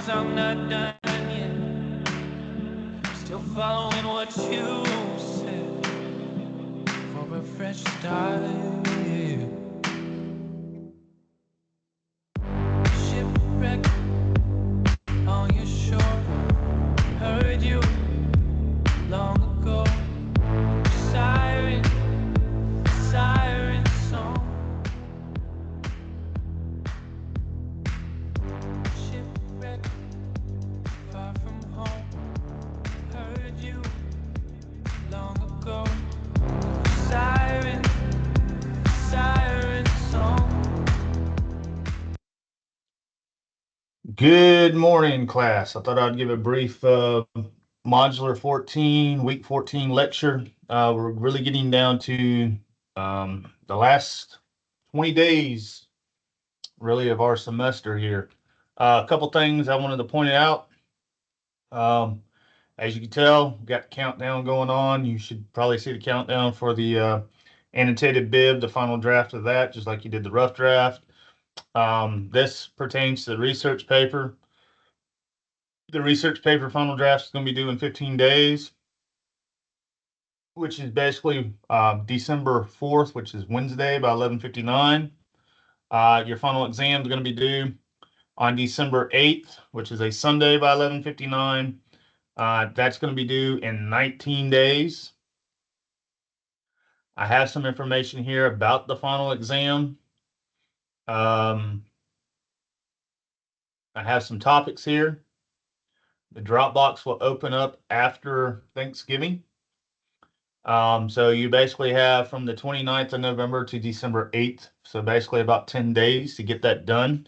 I'm not done yet. Still following what you said for a fresh start. Yeah. Shipwreck on your shore. Heard you long ago. Siren, siren song. Shipwreck far from home. Heard you long ago. Siren, siren song. Good morning, class. I thought I'd give a brief Modular 14, Week 14 lecture. We're really getting down to the last 20 days, really, of our semester here. A couple things I wanted to point out. Um, as you can tell, we've got the countdown going on. You should probably see the countdown for the annotated bib, the final draft of that, just like you did the rough draft. This pertains to the research paper. The research paper final draft is going to be due in 15 days, which is basically December 4th, which is Wednesday by 11:59. Your final exam is going to be due on December 8th, which is a Sunday by 11:59. That's going to be due in 19 days. I have some information here about the final exam. I have some topics here. The Dropbox will open up after Thanksgiving. So you basically have from the 29th of November to December 8th. So basically about 10 days to get that done.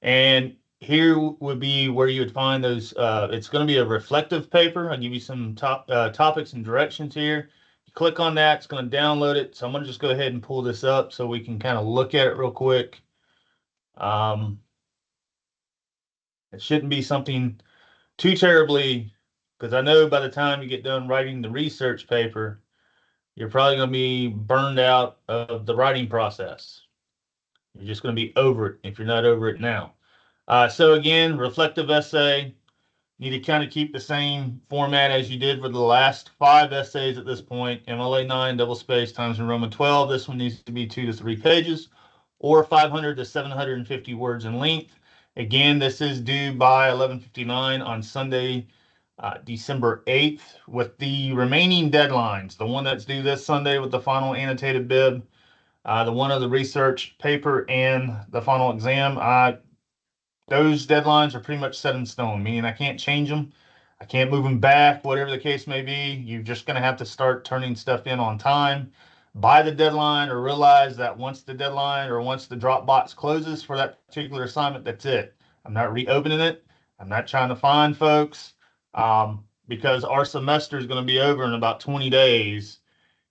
And here would be where you would find those. It's going to be a reflective paper. I'll give you some topics and directions here. You click on that, it's going to download it. So I'm going to just go ahead and pull this up so we can kind of look at it real quick. It shouldn't be something too terribly, because I know by the time you get done writing the research paper, you're probably going to be burned out of the writing process. You're just going to be over it if you're not over it now. So again, reflective essay, you need to kind of keep the same format as you did for the last 5 essays at this point. MLA 9, double space, times in Roman 12. This one needs to be 2 to 3 pages or 500 to 750 words in length. Again, this is due by 11:59 on Sunday, December 8th, with the remaining deadlines. The one that's due this Sunday with the final annotated bib, the one of the research paper, and the final exam. Those deadlines are pretty much set in stone, meaning I can't change them. I can't move them back, whatever the case may be. You're just going to have to start turning stuff in on time by the deadline, or realize that once the deadline or once the Dropbox closes for that particular assignment, that's it. I'm not reopening it. I'm not trying to find folks, because our semester is going to be over in about 20 days.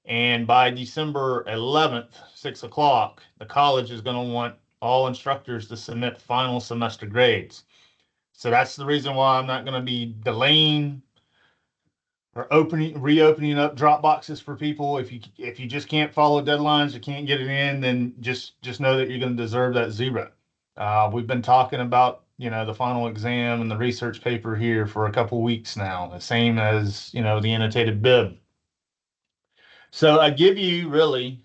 And by December 11th, 6 o'clock, the college is going to want all instructors to submit final semester grades. So that's the reason why I'm not going to be delaying or reopening up drop boxes for people. If you just can't follow deadlines or can't get it in, then just know that you're going to deserve that zero. We've been talking about the final exam and the research paper here for a couple weeks now, the same as the annotated bib. So I give you really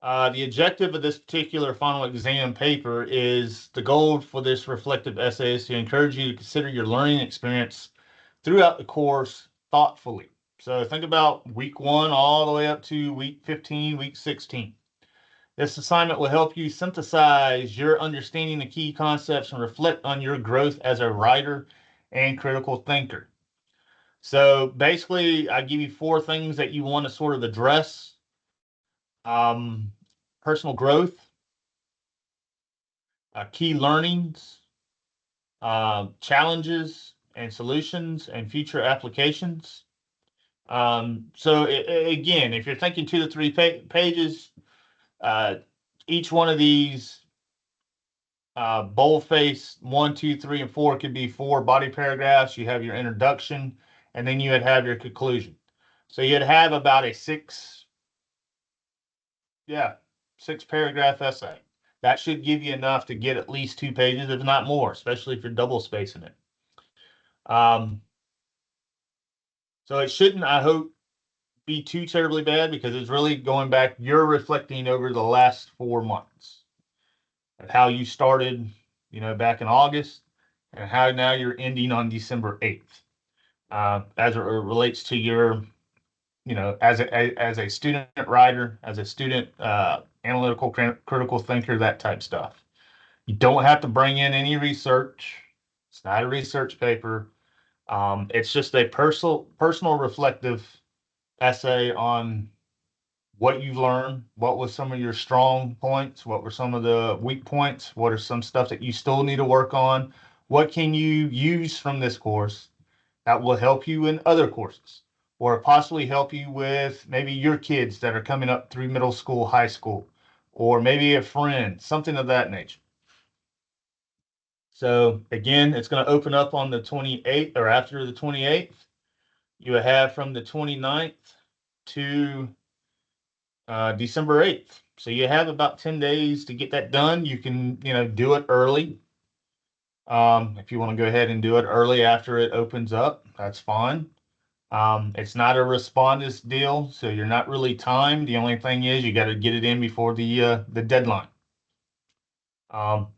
the objective of this particular final exam paper is the goal for this reflective essay is to encourage you to consider your learning experience throughout the course thoughtfully. So think about week 1 all the way up to week 15, week 16. This assignment will help you synthesize your understanding of key concepts and reflect on your growth as a writer and critical thinker. So basically, I give you 4 things that you want to sort of address. Personal growth, key learnings, challenges and solutions, and future applications. Again, if you're thinking 2 to 3 pages, each one of these boldface 1, 2, 3, and 4 could be 4 body paragraphs. You have your introduction, and then you would have your conclusion. So you'd have about a 6 paragraph essay. That should give you enough to get at least 2 pages, if not more, especially if you're double spacing it. So it shouldn't, I hope, be too terribly bad, because it's really going back, you're reflecting over the last 4 months of how you started, back in August, and how now you're ending on December 8th, as it relates to your, as a student writer, as a student analytical critical thinker, that type stuff. You don't have to bring in any research. It's not a research paper. It's just a personal reflective essay on what you've learned, what was some of your strong points, what were some of the weak points, what are some stuff that you still need to work on, what can you use from this course that will help you in other courses, or possibly help you with maybe your kids that are coming up through middle school, high school, or maybe a friend, something of that nature. So again, it's going to open up on the 28th, or after the 28th. You have from the 29th to December 8th. So you have about 10 days to get that done. You can, do it early. If you want to go ahead and do it early after it opens up, that's fine. It's not a respondus deal, so you're not really timed. The only thing is you got to get it in before the deadline.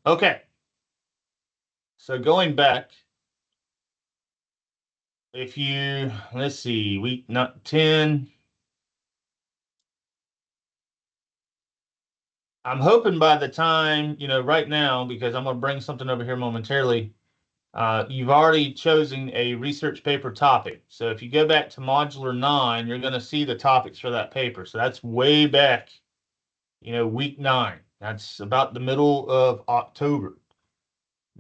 Okay. So going back, if you, let's see, week not 10, I'm hoping by the time, right now, because I'm going to bring something over here momentarily, you've already chosen a research paper topic. So if you go back to Modular 9, you're going to see the topics for that paper. So that's way back, week 9. That's about the middle of October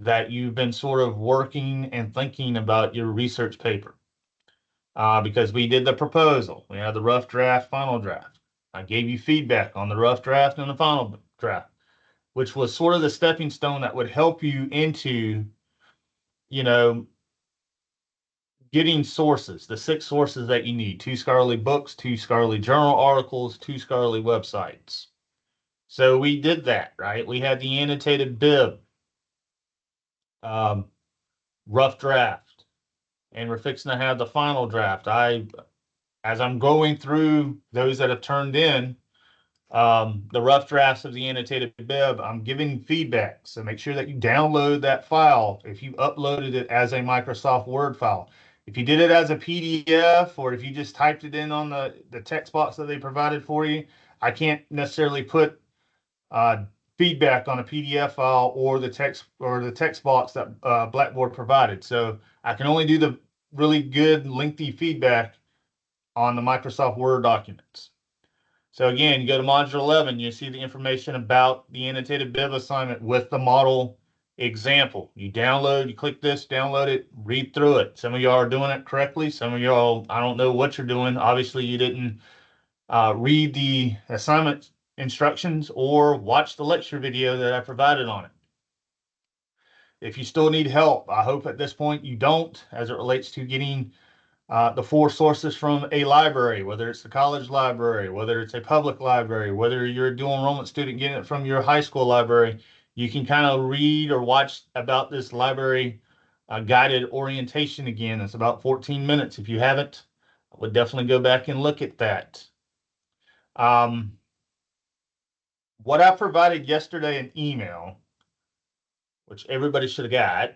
that you've been sort of working and thinking about your research paper. Because we did the proposal. We had the rough draft, final draft. I gave you feedback on the rough draft and the final draft, which was sort of the stepping stone that would help you into, getting sources, the 6 sources that you need: 2 scholarly books, 2 scholarly journal articles, 2 scholarly websites. So we did that, right? We had the annotated bib, rough draft, and we're fixing to have the final draft. As I'm going through those that have turned in, the rough drafts of the annotated bib, I'm giving feedback. So make sure that you download that file if you uploaded it as a Microsoft Word file. If you did it as a PDF, or if you just typed it in on the text box that they provided for you, I can't necessarily put feedback on a PDF file or the text box that Blackboard provided. So I can only do the really good lengthy feedback on the Microsoft Word documents. So again, you go to Module 11, you see the information about the annotated bib assignment with the model example. You click this, download it, read through it. Some of y'all are doing it correctly. Some of y'all, I don't know what you're doing. Obviously, you didn't read the assignment instructions or watch the lecture video that I provided on it. If you still need help, I hope at this point you don't, as it relates to getting the 4 sources from a library, whether it's the college library, whether it's a public library, whether you're a dual enrollment student getting it from your high school library. You can kind of read or watch about this library guided orientation again. It's about 14 minutes. If you haven't, I would definitely go back and look at that. What I provided yesterday in email, which everybody should have got,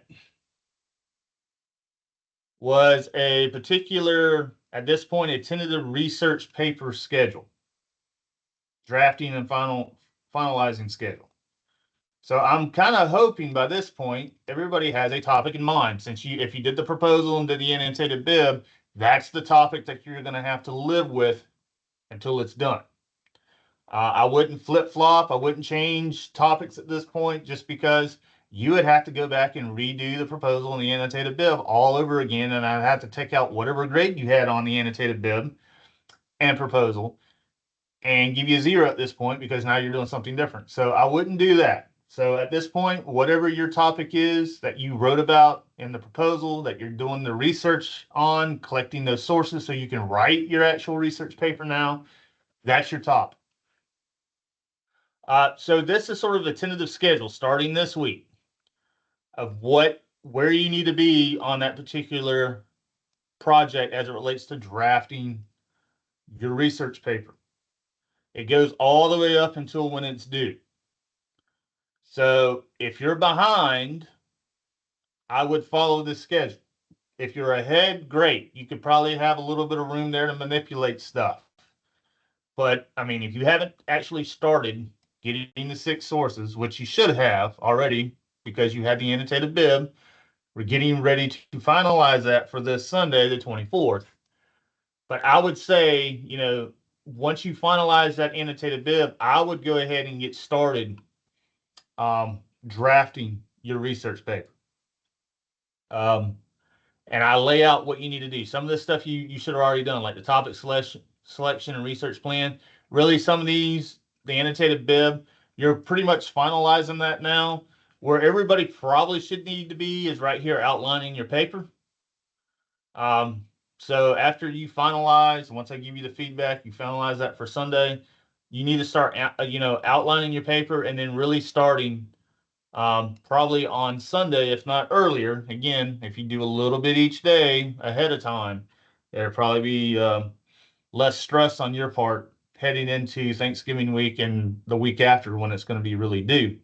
was a particular, at this point, a tentative research paper schedule, drafting and finalizing schedule. So I'm kind of hoping by this point everybody has a topic in mind. Since if you did the proposal and did the annotated bib, that's the topic that you're going to have to live with until it's done. I wouldn't flip-flop. I wouldn't change topics at this point, just because you would have to go back and redo the proposal and the annotated bib all over again, and I'd have to take out whatever grade you had on the annotated bib and proposal and give you a 0 at this point, because now you're doing something different. So I wouldn't do that. So at this point, whatever your topic is that you wrote about in the proposal, that you're doing the research on, collecting those sources so you can write your actual research paper now, that's your topic. So this is sort of a tentative schedule starting this week of where you need to be on that particular project as it relates to drafting your research paper. It goes all the way up until when it's due. So if you're behind, I would follow this schedule. If you're ahead, great. You could probably have a little bit of room there to manipulate stuff. But I mean, if you haven't actually started getting the 6 sources, which you should have already because you had the annotated bib, we're getting ready to finalize that for this Sunday, the 24th. But I would say, once you finalize that annotated bib, I would go ahead and get started drafting your research paper. And I lay out what you need to do. Some of this stuff you should have already done, like the topic selection and research plan. Really, some of these, the annotated bib, you're pretty much finalizing that now. Where everybody probably should need to be is right here outlining your paper. So after you finalize, once I give you the feedback, you finalize that for Sunday, you need to start, outlining your paper and then really starting probably on Sunday, if not earlier. Again, if you do a little bit each day ahead of time, there'll probably be less stress on your part heading into Thanksgiving week and the week after when it's going to be really due.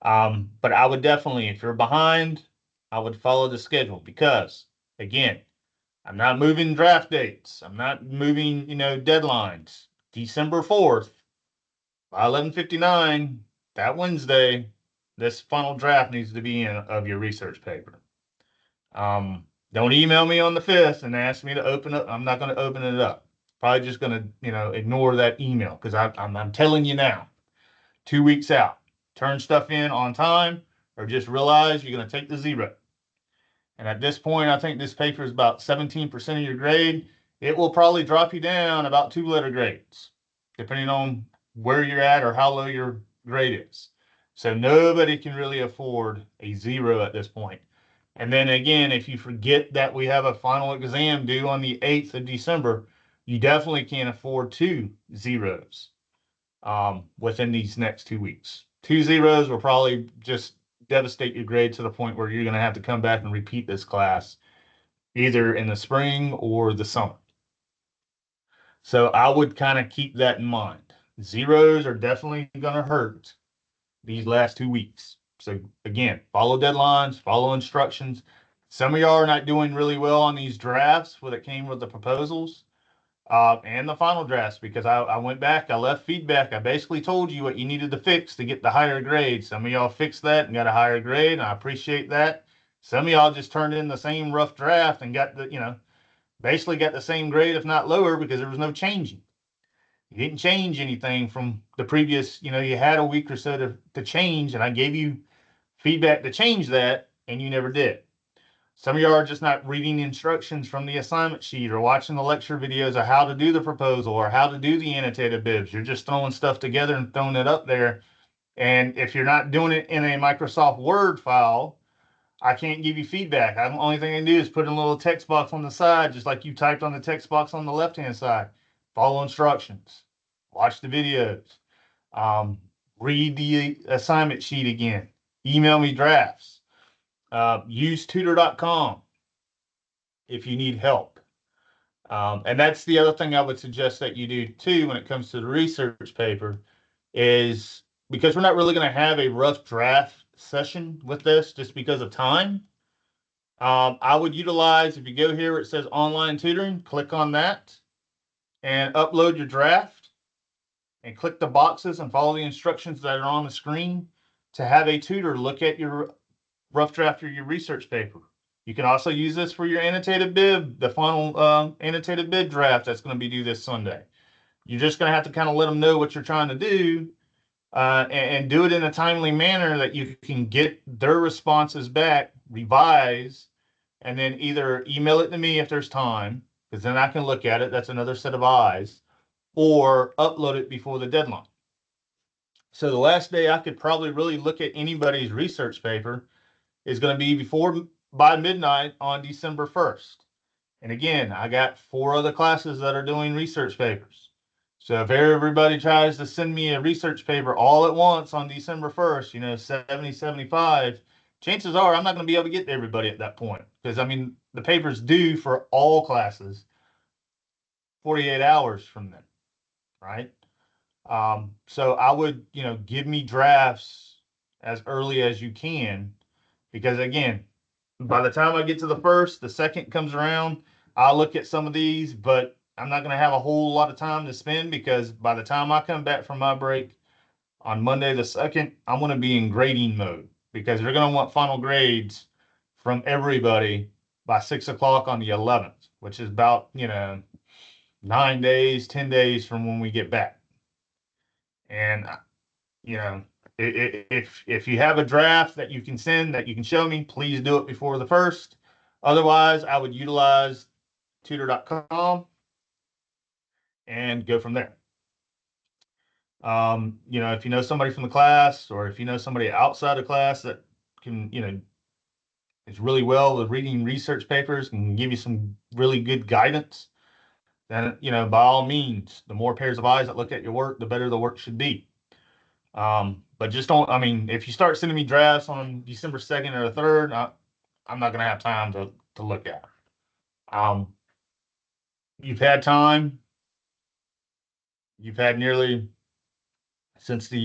But I would definitely, if you're behind, I would follow the schedule because, again, I'm not moving draft dates. I'm not moving, deadlines. December 4th by 11:59, that Wednesday, this final draft needs to be in of your research paper. Don't email me on the 5th and ask me to open up. I'm not going to open it up. Probably just going to, ignore that email because I'm telling you now, 2 weeks out, turn stuff in on time or just realize you're going to take the zero. And at this point, I think this paper is about 17% of your grade. It will probably drop you down about 2 letter grades, depending on where you're at or how low your grade is. So nobody can really afford a zero at this point. And then again, if you forget that we have a final exam due on the 8th of December, you definitely can't afford 2 zeros within these next 2 weeks. 2 zeros will probably just devastate your grade to the point where you're going to have to come back and repeat this class either in the spring or the summer. So I would kind of keep that in mind. Zeros are definitely going to hurt these last 2 weeks. So again, follow deadlines, follow instructions. Some of y'all are not doing really well on these drafts when it came with the proposals and the final drafts because I went back, I left feedback. I basically told you what you needed to fix to get the higher grade. Some of y'all fixed that and got a higher grade, and I appreciate that. Some of y'all just turned in the same rough draft and got basically got the same grade, if not lower, because there was no changing. You didn't change anything from the previous, you had a week or so to change, and I gave you feedback to change that, and you never did. Some of y'all are just not reading instructions from the assignment sheet or watching the lecture videos of how to do the proposal or how to do the annotated bibs. You're just throwing stuff together and throwing it up there. And if you're not doing it in a Microsoft Word file, I can't give you feedback. The only thing I can do is put in a little text box on the side, just like you typed on the text box on the left-hand side. Follow instructions. Watch the videos. Read the assignment sheet again. Email me drafts. Use tutor.com if you need help. And that's the other thing I would suggest that you do too when it comes to the research paper is because we're not really going to have a rough draft session with this just because of time. I would utilize, if you go here where it says online tutoring, click on that and upload your draft and click the boxes and follow the instructions that are on the screen to have a tutor look at your rough draft or your research paper. You can also use this for your annotated bib, the final annotated bib draft that's going to be due this Sunday. You're just going to have to kind of let them know what you're trying to do and do it in a timely manner that you can get their responses back, revise, and then either email it to me if there's time, because then I can look at it. That's another set of eyes, or upload it before the deadline. So the last day I could probably really look at anybody's research paper is going to be by midnight on December 1st. And again, I got 4 other classes that are doing research papers. So if everybody tries to send me a research paper all at once on December 1st, 70, 75, chances are I'm not going to be able to get to everybody at that point. Because, I mean, the paper's due for all classes 48 hours from then, right? So I would, give me drafts as early as you can, because again, by the time I get to the first, the second comes around, I'll look at some of these, but I'm not going to have a whole lot of time to spend because by the time I come back from my break on Monday the 2nd, I'm going to be in grading mode because they're going to want final grades from everybody by 6 o'clock on the 11th, which is about, 9 days, 10 days from when we get back. And you know, if you have a draft that you can send that you can show me, please do it before the first. Otherwise, I would utilize tutor.com and go from there. If you know somebody from the class or if you know somebody outside of class that can, is really well with reading research papers and can give you some really good guidance, then, by all means, the more pairs of eyes that look at your work, the better the work should be. But just don't, I mean, if you start sending me drafts on December 2nd or the 3rd, I'm not going to have time to look at. Um, you've had time. You've had nearly since since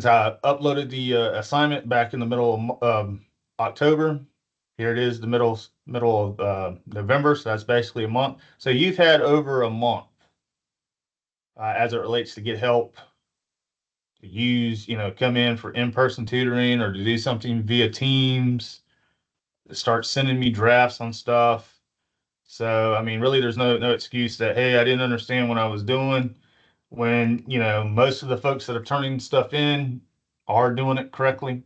I uploaded the assignment back in the middle of October. Here it is, the middle of November. So that's basically a month. So you've had over a month as it relates to get help, to use, come in for in-person tutoring or to do something via Teams, start sending me drafts on stuff. So, I mean, really, there's no excuse that, hey, I didn't understand what I was doing when, most of the folks that are turning stuff in are doing it correctly.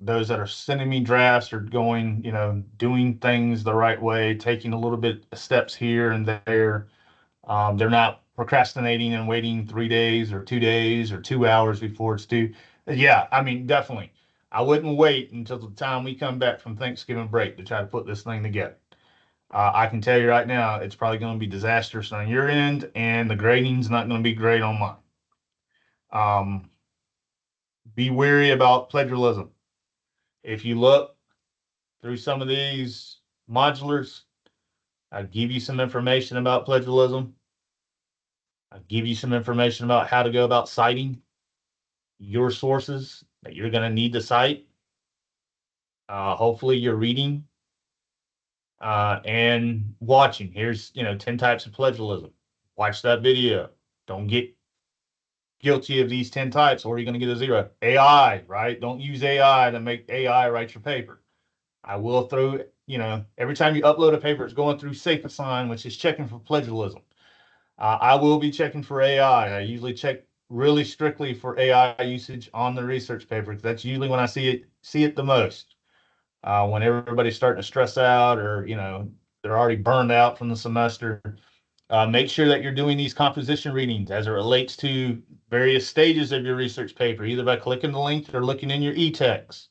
Those that are sending me drafts are going, doing things the right way, taking a little bit of steps here and there. They're not procrastinating and waiting 3 days or 2 days or 2 hours before it's due. Yeah, I mean, definitely. I wouldn't wait until the time we come back from Thanksgiving break to try to put this thing together. I can tell you right now, it's probably going to be disastrous on your end, and the grading's not going to be great on mine. Be wary about plagiarism. If you look through some of these modulars, I give you some information about plagiarism. I give you some information about how to go about citing your sources that you're going to need to cite. Hopefully, you're reading and watching. Here's 10 types of plagiarism. Watch that video. Don't get guilty of these 10 types, or you're going to get a 0. AI, right? Don't use AI to make AI write your paper. I will throw, every time you upload a paper, it's going through SafeAssign, which is checking for plagiarism. I will be checking for AI. I usually check really strictly for AI usage on the research paper because that's usually when I see it the most. When everybody's starting to stress out or they're already burned out from the semester. Make sure that you're doing these composition readings as it relates to various stages of your research paper, either by clicking the link or looking in your e-text.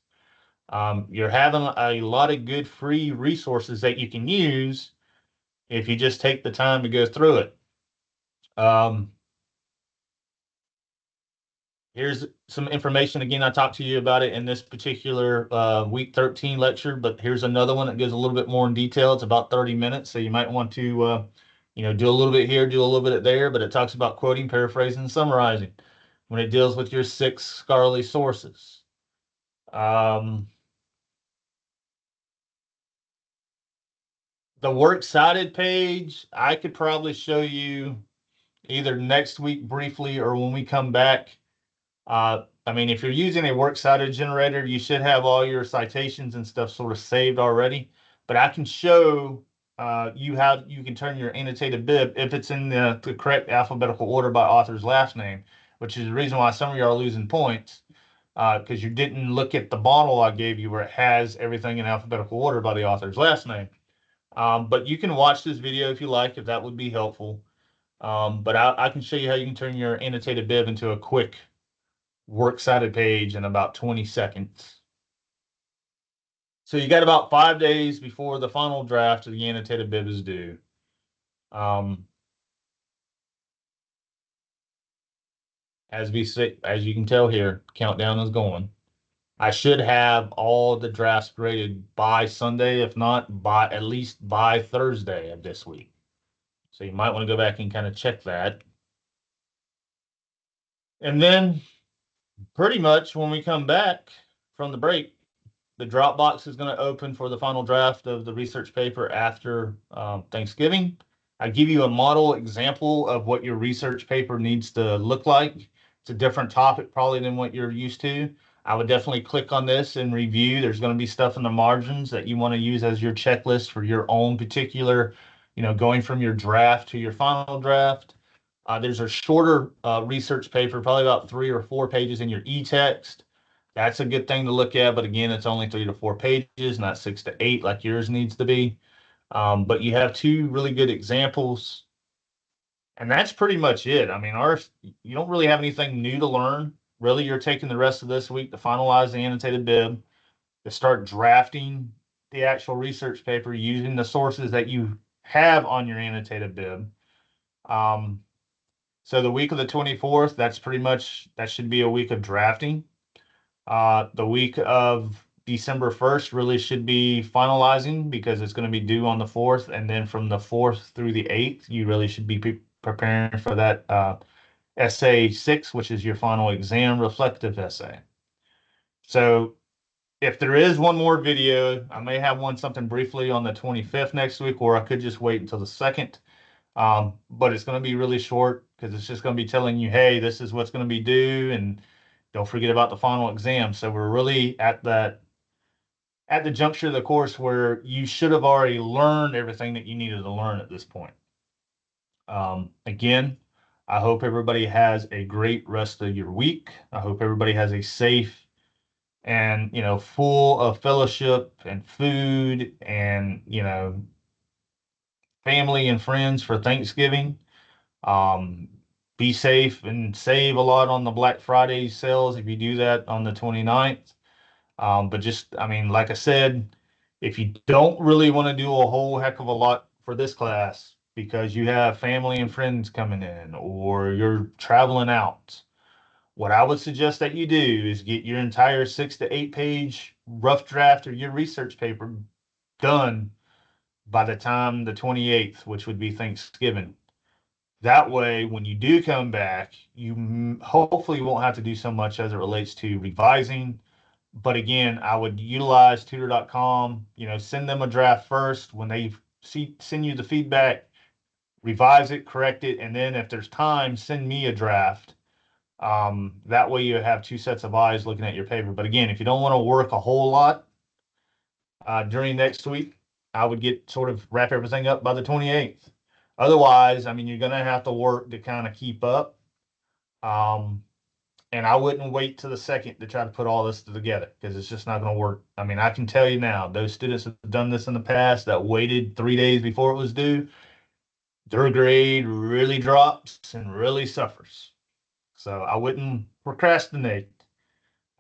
You're having a lot of good free resources that you can use if you just take the time to go through it. Here's some information. Again, I talked to you about it in this particular week 13 lecture, but here's another one that goes a little bit more in detail. It's about 30 minutes, so you might want to, do a little bit here, do a little bit there, but it talks about quoting, paraphrasing, and summarizing when it deals with your 6 scholarly sources. The works cited page, I could probably show you either next week briefly or when we come back. I mean, if you're using a works cited generator, you should have all your citations and stuff sort of saved already. But I can show you how you can turn your annotated bib if it's in the correct alphabetical order by author's last name, which is the reason why some of you are losing points because you didn't look at the model I gave you where it has everything in alphabetical order by the author's last name. But you can watch this video if you like, if that would be helpful. But I can show you how you can turn your annotated bib into a quick works cited page in about 20 seconds. So you got about 5 days before the final draft of the annotated bib is due. as we say, as you can tell here, countdown is going. I should have all the drafts graded by Sunday, if not by at least by Thursday of this week. So you might want to go back and kind of check that. And then pretty much when we come back from the break, the Dropbox is going to open for the final draft of the research paper after Thanksgiving. I give you a model example of what your research paper needs to look like. It's a different topic probably than what you're used to. I would definitely click on this and review. There's going to be stuff in the margins that you want to use as your checklist for your own particular, going from your draft to your final draft. There's a shorter research paper, probably about 3 or 4 pages in your e-text. That's a good thing to look at, but again, it's only 3 to 4 pages, not 6 to 8 like yours needs to be. But you have two really good examples, and that's pretty much it. I mean, ours, you don't really have anything new to learn. Really, you're taking the rest of this week to finalize the annotated bib, to start drafting the actual research paper using the sources that you have on your annotated bib. So the week of the 24th, that should be a week of drafting. The week of December 1st really should be finalizing because it's going to be due on the 4th. And then from the 4th through the 8th, you really should be preparing for that essay 6, which is your final exam reflective essay. So if there is one more video, I may have something briefly on the 25th next week, or I could just wait until the 2nd. But it's going to be really short because it's just going to be telling you, hey, this is what's going to be due, and don't forget about the final exam. So we're really at the juncture of the course where you should have already learned everything that you needed to learn at this point. Again, I hope everybody has a great rest of your week. I hope everybody has a safe and, full of fellowship and food and, family and friends for Thanksgiving. Um, be safe and save a lot on the Black Friday sales if you do that on the 29th. But just, I mean, like I said, if you don't really want to do a whole heck of a lot for this class because you have family and friends coming in or you're traveling out, what I would suggest that you do is get your entire 6 to 8 page rough draft of your research paper done by the time the 28th, which would be Thanksgiving. That way, when you do come back, you hopefully won't have to do so much as it relates to revising. But again, I would utilize tutor.com, send them a draft first. When they send you the feedback, revise it, correct it, and then if there's time, send me a draft. That way you have two sets of eyes looking at your paper. But again, if you don't want to work a whole lot during next week, I would wrap everything up by the 28th. Otherwise, I mean, you're going to have to work to kind of keep up. And I wouldn't wait till the 2nd to try to put all this together because it's just not going to work. I mean, I can tell you now, those students have done this in the past that waited 3 days before it was due, their grade really drops and really suffers. So I wouldn't procrastinate.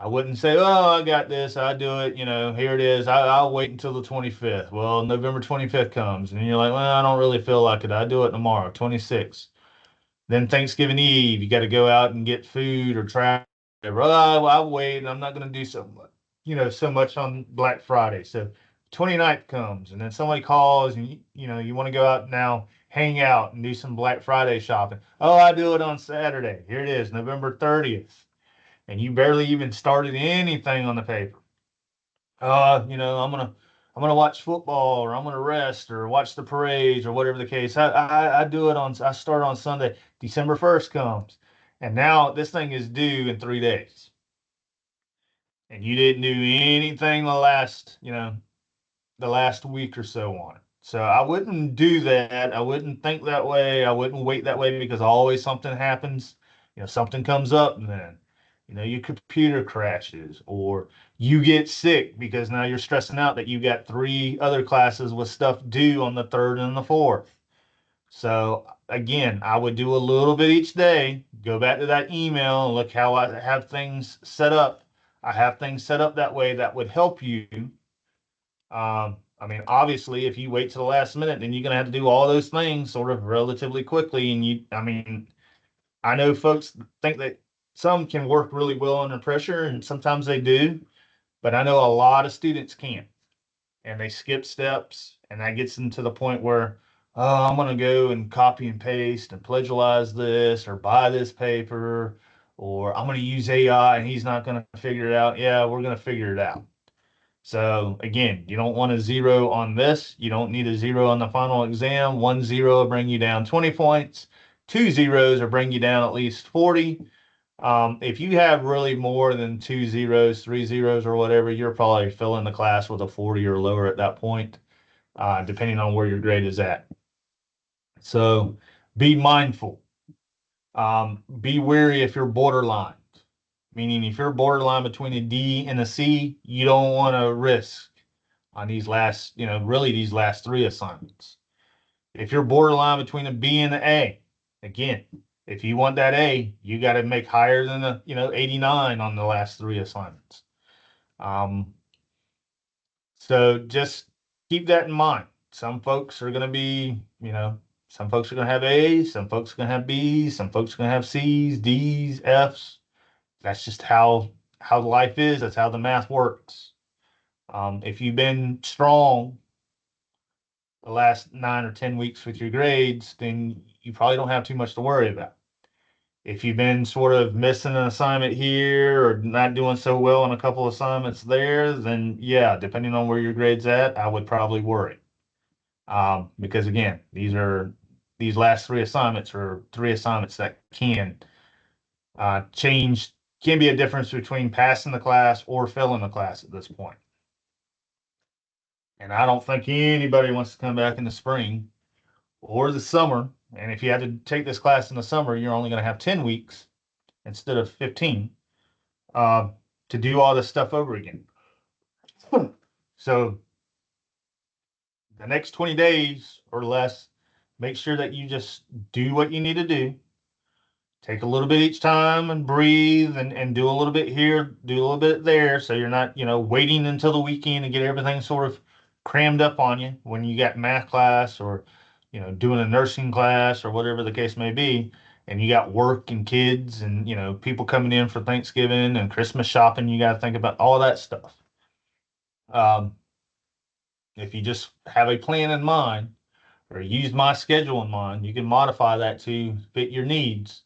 I wouldn't say, oh, I got this. I do it. Here it is. I'll wait until the 25th. Well, November 25th comes and you're like, well, I don't really feel like it. I do it tomorrow, 26th. Then Thanksgiving Eve, you got to go out and get food or travel. I'll wait. I'm not going to do so much on Black Friday. So 29th comes and then somebody calls and you want to go out now, hang out and do some Black Friday shopping. Oh, I do it on Saturday. Here it is, November 30th. And you barely even started anything on the paper. I'm gonna watch football or I'm gonna rest or watch the parades or whatever the case. I start on Sunday. December 1st comes, and now this thing is due in 3 days, and you didn't do anything the last week or so on it. So I wouldn't do that. I wouldn't think that way. I wouldn't wait that way because always something happens. Something comes up and then, your computer crashes or you get sick because now you're stressing out that you got 3 other classes with stuff due on the 3rd and the 4th. So again, I would do a little bit each day, go back to that email and look how I have things set up. I have things set up that way that would help you. I mean, obviously, if you wait to the last minute, then you're going to have to do all those things sort of relatively quickly. And I know folks think that some can work really well under pressure, and sometimes they do, but I know a lot of students can't, and they skip steps, and that gets them to the point where, oh, I'm going to go and copy and paste and plagiarize this or buy this paper, or I'm going to use AI and he's not going to figure it out. Yeah, we're going to figure it out. So again, you don't want a zero on this. You don't need a zero on the final exam. 1 0 will bring you down 20 points. 2 zeros will bring you down at least 40. If you have really more than 2 zeros, 3 zeros, or whatever, you're probably filling the class with a 40 or lower at that point, depending on where your grade is at. So be mindful. Be wary if you're borderline, meaning if you're borderline between a D and a C, you don't want to risk on these last, really these last 3 assignments. If you're borderline between a B and an A, again, if you want that A, you got to make higher than the 89 on the last 3 assignments. So just keep that in mind. Some folks are going to be, some folks are going to have A's, some folks are going to have B's, some folks are going to have C's, D's, F's. That's just how life is. That's how the math works. If you've been strong the last 9 or 10 weeks with your grades, then you probably don't have too much to worry about. If you've been sort of missing an assignment here or not doing so well on a couple assignments there, then yeah, depending on where your grade's at, I would probably worry. Because again, these last 3 assignments are 3 assignments that can change, can be a difference between passing the class or failing the class at this point. And I don't think anybody wants to come back in the spring or the summer. And if you had to take this class in the summer, you're only going to have 10 weeks instead of 15 to do all this stuff over again. So the next 20 days or less, make sure that you just do what you need to do. Take a little bit each time and breathe and do a little bit here, do a little bit there. So you're not, waiting until the weekend to get everything sort of crammed up on you when you got math class or, doing a nursing class or whatever the case may be. And you got work and kids and, people coming in for Thanksgiving and Christmas shopping. You got to think about all that stuff. If you just have a plan in mind or use my schedule in mind, you can modify that to fit your needs,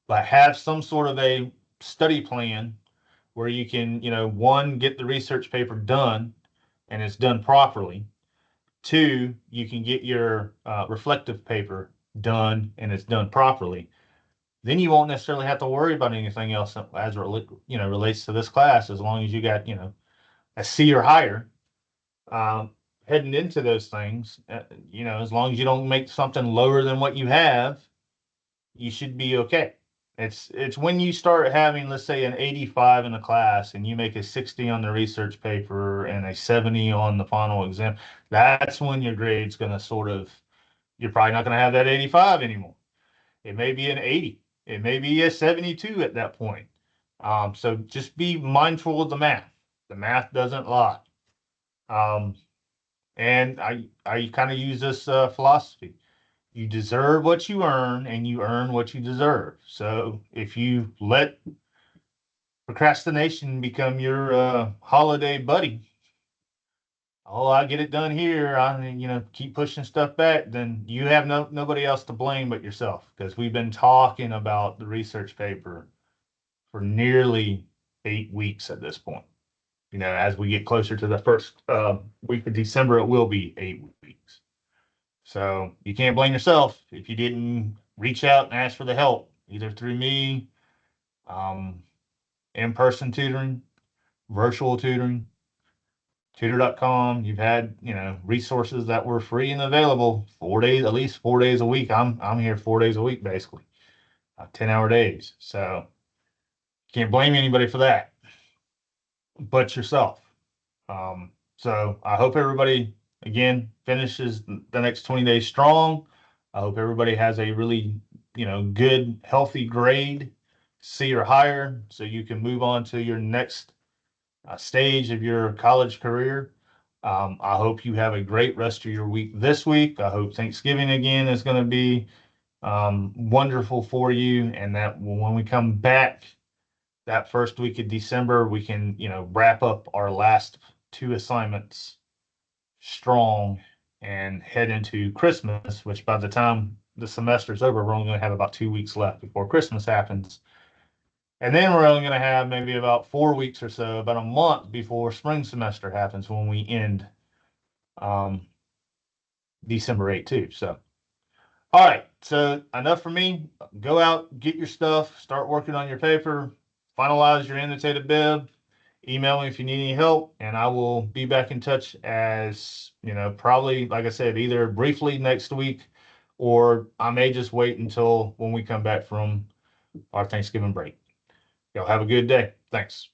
but have some sort of a study plan where you can, one, get the research paper done and it's done properly. Two, you can get your reflective paper done and it's done properly. Then you won't necessarily have to worry about anything else as relates to this class, as long as you got, a C or higher. Heading into those things, as long as you don't make something lower than what you have, you should be okay. It's when you start having, let's say, an 85 in the class and you make a 60 on the research paper and a 70 on the final exam, that's when your grade's going to you're probably not going to have that 85 anymore. It may be an 80. It may be a 72 at that point. So just be mindful of the math. The math doesn't lie. And I kind of use this philosophy. You deserve what you earn and you earn what you deserve. So if you let procrastination become your holiday buddy, oh, I get it done here, I keep pushing stuff back, then you have nobody else to blame but yourself, because we've been talking about the research paper for nearly 8 weeks at this point. As we get closer to the first week of December, it will be 8 weeks. So you can't blame yourself if you didn't reach out and ask for the help, either through me, in-person tutoring, virtual tutoring, tutor.com. You've had, resources that were free and available 4 days, at least 4 days a week. I'm here 4 days a week, basically, 10-hour days. So can't blame anybody for that but yourself. So I hope everybody, again, finishes the next 20 days strong. I hope everybody has a really, good, healthy grade, C or higher, so you can move on to your next stage of your college career. I hope you have a great rest of your week this week. I hope Thanksgiving again is going to be wonderful for you, and that when we come back that first week of December, we can, wrap up our last 2 assignments strong and head into Christmas, which by the time the semester's over, we're only going to have about 2 weeks left before Christmas happens. And then we're only going to have maybe about 4 weeks or so, about a month before spring semester happens when we end um, December 8th too. So, all right. So enough for me. Go out, get your stuff, start working on your paper, finalize your annotated bib. Email me if you need any help, and I will be back in touch as, probably, like I said, either briefly next week, or I may just wait until when we come back from our Thanksgiving break. Y'all have a good day. Thanks.